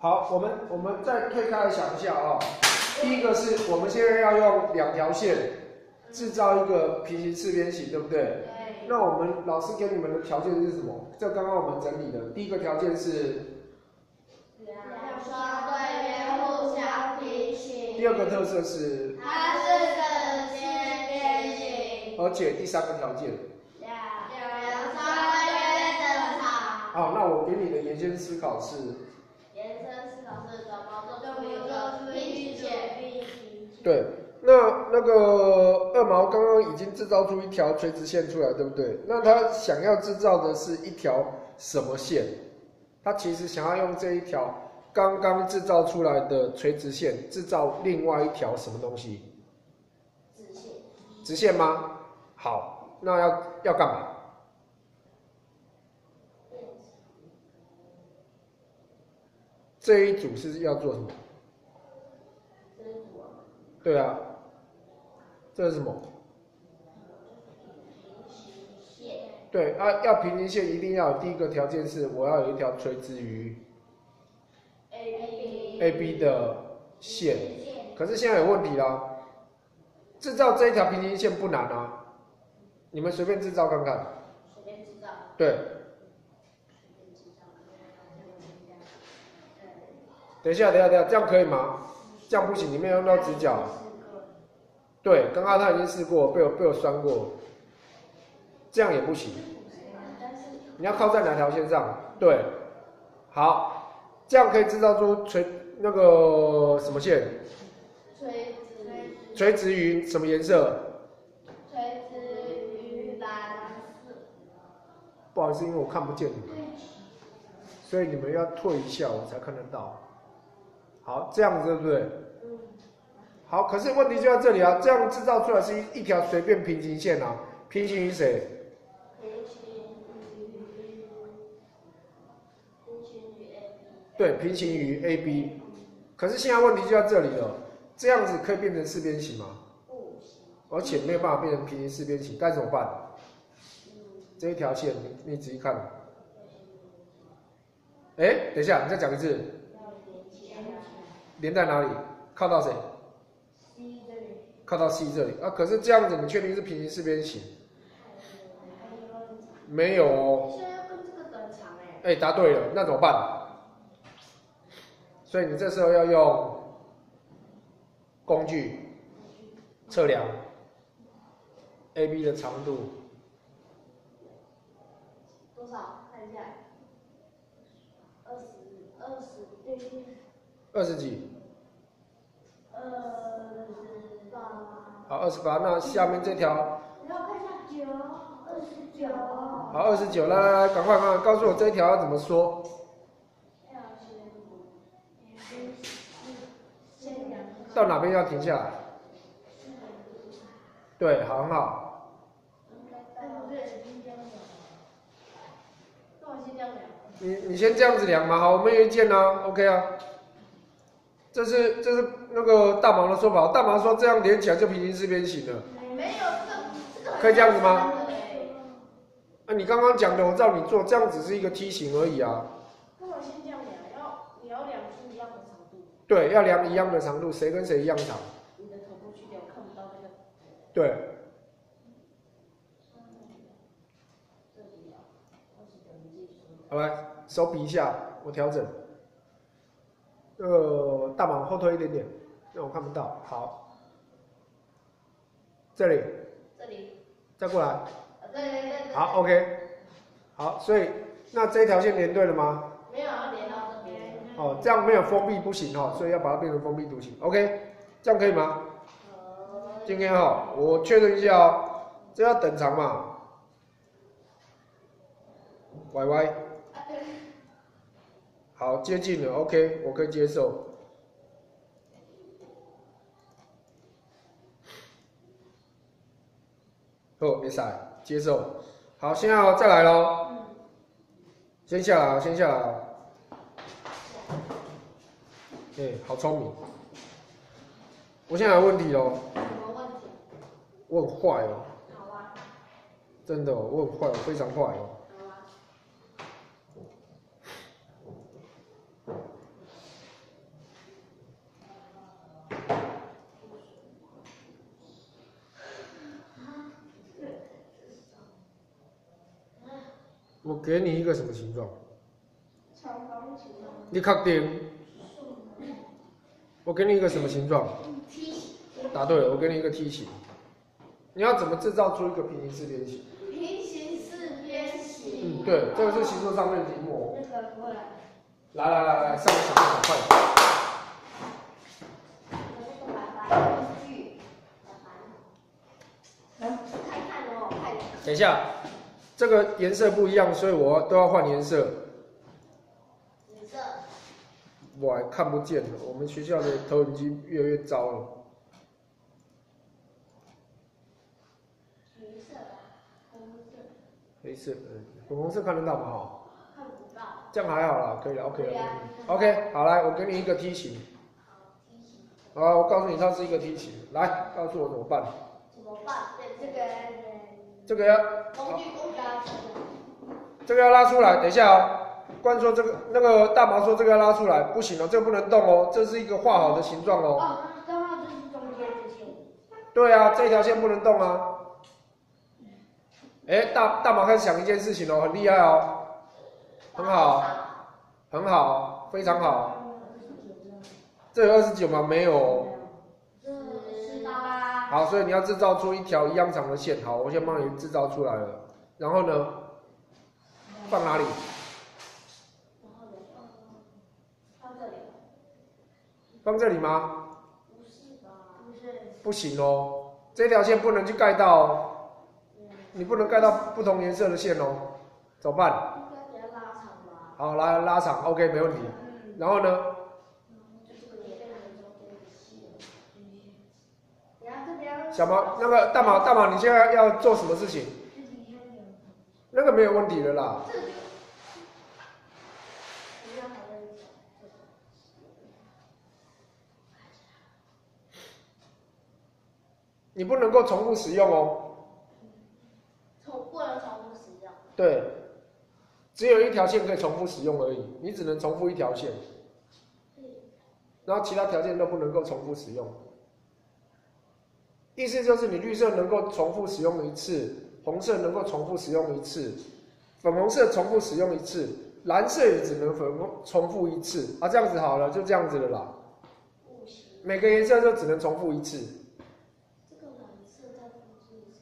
好，我们再退开来想一下啊、第一个是我们现在要用两条线制造一个平行四边形，对不对？对。那我们老师给你们的条件是什么？这刚刚我们整理的第一个条件是两双对面互相平行。第二个特色是它是等线边形。而且第三个条件两双对面等长。好，那我给你的延伸思考是。延伸思考是怎么做出一个平行线？对，那个二毛刚刚已经制造出一条垂直线出来，对不对？那他想要制造的是一条什么线？他其实想要用这一条刚刚制造出来的垂直线制造另外一条什么东西？直线。直线吗？好，那要干嘛？这一组是要做什么？对啊，这是什么？对啊，要平行线一定要有第一个条件是我要有一条垂直于 AB 的线。可是现在有问题啦，制造这一条平行线不难啊，你们随便制造看看。随便制造。对。等一下，这样可以吗？这样不行，你没有用到直角。对，刚刚他已经试过，被我酸过，这样也不行。你要靠在哪条线上？对，好，这样可以制造出那个什么线？垂直于什么颜色？垂直于蓝色。不好意思，因为我看不见你们，所以你们要退一下，我才看得到。好，这样子对不对？好，可是问题就在这里啊，这样制造出来是一条随便平行线啊，平行于谁？对，平行于 AB。可是现在问题就在这里了，这样子可以变成四边形吗？不行。而且没有办法变成平行四边形，该怎么办？这一条线，你仔细看。哎，等一下，你再讲一次。连在哪里？靠到谁？ C 这里。靠到 C 这里啊？可是这样子，你确定是平行四边形？没有哦。现在要跟这个等长哎。答对了，那怎么办？所以你这时候要用工具测量 AB 的长度。多少？看一下。20几。28。好，28。那下面这条。你要看一下29。好，29。来，赶快告诉我这一条要怎么说？到哪边要停下来？对，很好。你先这样子量嘛，好，我们有意见啊 ，OK 啊。这是那个大毛的说法，大毛说这样连起来就平行四边形了。没有这个。可以这样子吗？啊，你刚刚讲的我照你做，这样只是一个梯形而已啊。那我先这样量，你要量出一样的长度。对，要量一样的长度，谁跟谁一样长？你的头部去掉，看不到那个。对。好来，手比一下，我调整。大毛后退一点点，让我看不到。好，这里。再过来。对。好 ，OK。好，所以那这条线连对了吗？没有，要连到这边。哦，这样没有封闭不行哦，所以要把它变成封闭图形。OK， 这样可以吗？今天我确认一下哦，这要等长嘛。YY。好，接近了 ，OK， 我可以接受。哦，没塞，接受。好，现在再来咯。先下来，先下来。好聪明。我现在有问题咯。什么问题？我很坏哦。好啊。真的哦，我很坏，我非常坏哦。我给你一个什么形状？长方形。你确定？我给你一个什么形状？梯形。答对了，我给你一个梯形。你要怎么制造出一个平行四边形？平行四边形。对，这个是习作上面的题目。那个过来。来，上面想快点。等一下，这个颜色不一样，所以我都要换颜色。紫色。我还看不见了，我们学校的投影机越来越糟了。橘色、红色。黑色，粉红色看得到吗？哈。看不到。这样还好啦，可以了 ，OK 了。OK， 好，来，我给你一个梯形。好，梯形。好，我告诉你，它是一个梯形。来，告诉我怎么办？怎么办？这个要工具拉出来。这个要拉出来，等一下哦。冠说这个那个大毛说这个要拉出来，不行哦，这个不能动哦，这是一个画好的形状哦。哦，刚好就是中间这线。对啊，这条线不能动啊。哎，大毛开始想一件事情哦，很厉害哦，很好，很好，非常好。这有29吗？没有哦。18。好，所以你要制造出一条一样长的线。好，我先帮你制造出来了。然后呢，放哪里？放这里。放这里吗？不是吧？不是。不行哦，这条线不能去盖到哦。你不能盖到不同颜色的线哦，怎么办？应该给它拉长吧。好，来拉长 ，OK， 没问题。然后呢？小毛，那个大毛，你现在要做什么事情？那个没有问题的啦。你不能够重复使用哦。不能重复使用。对，只有一条线可以重复使用而已，你只能重复一条线，然后其他条件都不能够重复使用。意思就是你绿色能够重复使用一次，红色能够重复使用一次，粉红色重复使用一次，蓝色也只能重复一次啊，这样子好了，就这样子了啦。每个颜色就只能重复一次。这个蓝色再复制一次。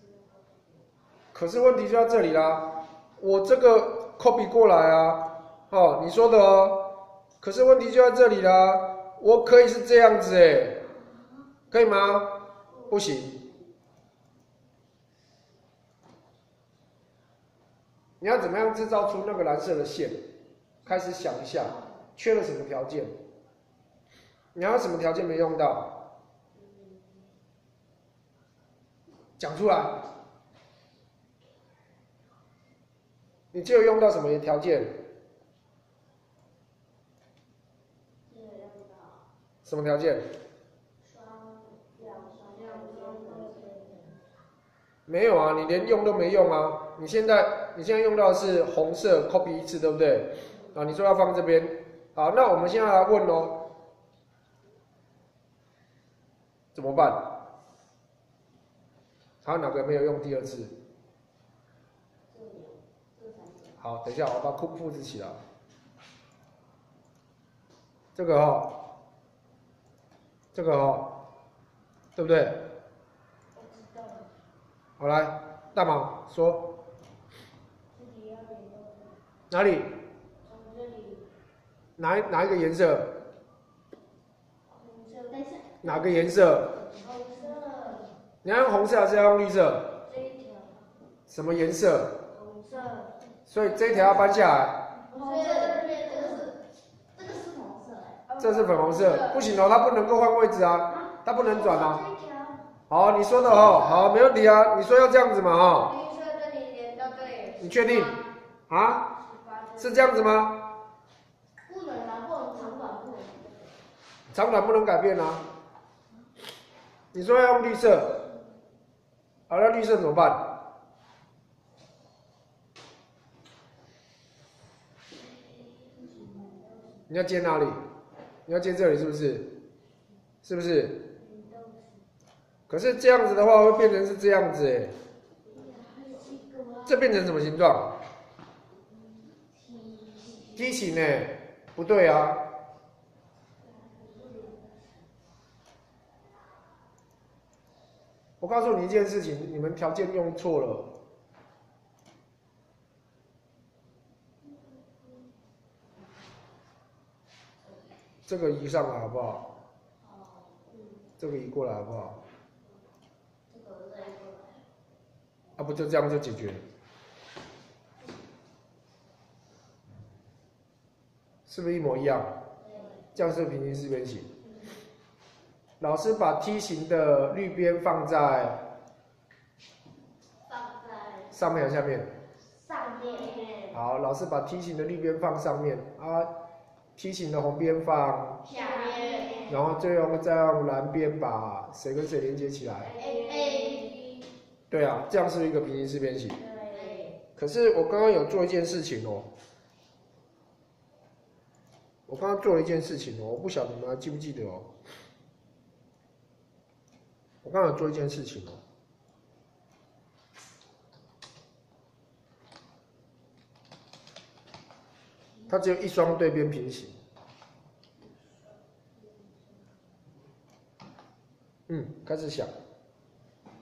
可是问题就在这里啦，我这个 copy 过来啊，哦，你说的哦，可是问题就在这里啦，我可以是这样子哎，可以吗？不行。你要怎么样制造出那个蓝色的线？开始想一下，缺了什么条件？你还有什么条件没用到？讲出来。你只有用到什么条件？什么条件？没有啊，你连用都没用啊！你现在用到的是红色 copy 一次，对不对？啊，你说要放这边，好，那我们现在来问哦，怎么办？还有哪个没有用第二次？好，等一下我把库复制起来。这个哦，这个哦，对不对？好，来，大毛说。哪里？哪一个颜色？哪个颜色？红色。你要用红色还是要用绿色？这一条。什么颜色？红色。所以这一条要搬下来。红色这边这个是红色哎。这是粉红色，不行哦，它不能够换位置啊，它不能转啊。好，你说的哦，好，没问题啊，你说要这样子嘛哈。绿色这里连到这里。你确定？啊？是这样子吗？不能啊，不能长短不能。长短不能改变啊。你说要用绿色，好，那绿色怎么办？你要接哪里？你要接这里是不是？是不是？可是这样子的话会变成是这样子哎，这变成什么形状？梯形呢？不对啊。我告诉你一件事情，你们条件用错了。这个移上来好不好？这个移过来好不好？啊，不就这样就解决了？是不是一模一样？这样是平行四边形。老师把梯形的绿边放在上面还是下面？上面。好，老师把梯形的绿边放上面啊，梯形的红边放下面。然后再用蓝边把谁跟谁连接起来。A。对啊，这样是一个平行四边形。对。可是我刚刚有做一件事情哦。我刚刚做了一件事情哦，我不晓得你们还记不记得哦。我刚刚有做一件事情哦，它只有一双对边平行。开始想。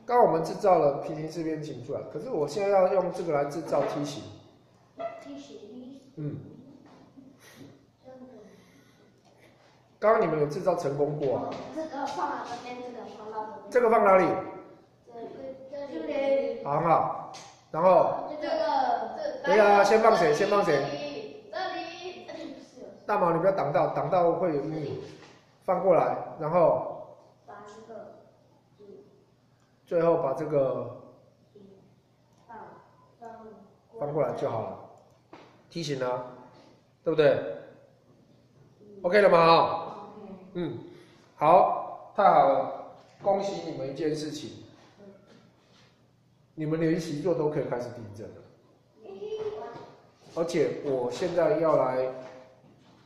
刚刚我们制造了平行四边形出来，可是我现在要用这个来制造梯形。梯形。刚刚你们有制造成功过啊？这个放到这边，这个放到这边。这个放哪里？这里。好，很好。然后。这个。对啊，先放谁？先放谁？这里。大毛，你不要挡到会有阴影。放过来，然后。把这个。最后把这个。放过来就好了。梯形啊，对不对？OK 了吗？好，太好了，恭喜你们一件事情，你们连习作都可以开始订正了。而且我现在要来，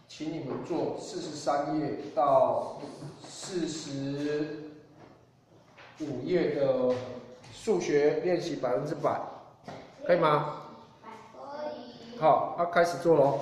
请你们做43页到45页的数学练习100%，可以吗？可以。好，要开始做喽。